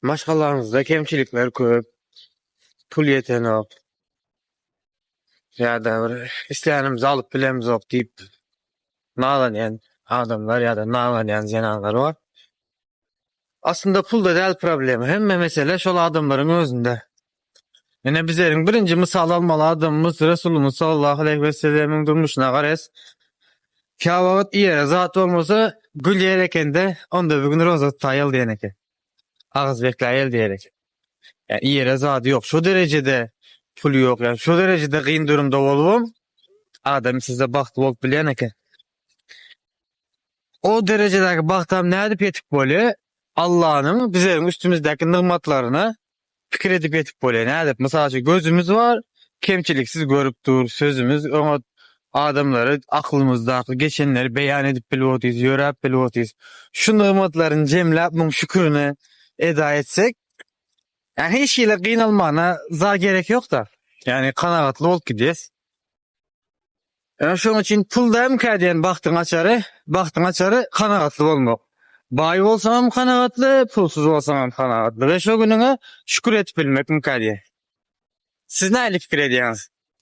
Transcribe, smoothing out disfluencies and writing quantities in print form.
Başkalarınızda kemçilikler köp, pul yeten ok, ya da bir isleýänimizi alyp bilemiz ok diýip nalanýan adamlar ya da nalanýan jenanlar bar. Aslında pul da däl problemi. Hemme mesele şol adamlaryň özünde. Ene bizleriň birinji mysal almaly adamymyz Resulullah sallallahu aleyhi we sellemiň durmuşyna garas. Kâwagt ýere zat bolmasa gül ýerekende onda bugün roza taýal diýeneke. Agyz bekläýel diýerek. Yani ýere zat ýok. Şu derejede pul ýok. Yani şu derejede gyn durumda bolubam adam size baktı bolup bilýän O derejedäki baktam nädip ýetip bolýar? Allah'ın bizlerin üstümüzdeki nigmatlaryna pikir edip ýetip bolýar. Nädip? Mysal üçin gözümüz var, kemçiliksiz görüp dur, sözümüz oňa adamlary aklymyzdaky geçenleri beýan edip bilýärdiz, ýörep bilýärdiz. Şu nigmatlaryny jemläp muň şükürine eda etsek, yani hiç ile gynalmana za gerek yok da. Yani kanagatly bolup gidýäs. Şoň üçin pul da imkadiýen bagtyň açary kanagatly bolmak. Baý bolsaňam kanagatly, pulsuz bolsaňam kanagatly. Ve şo günüňe şükür etip bilmek imkadiýet. Siz näle pikir edýäňiz?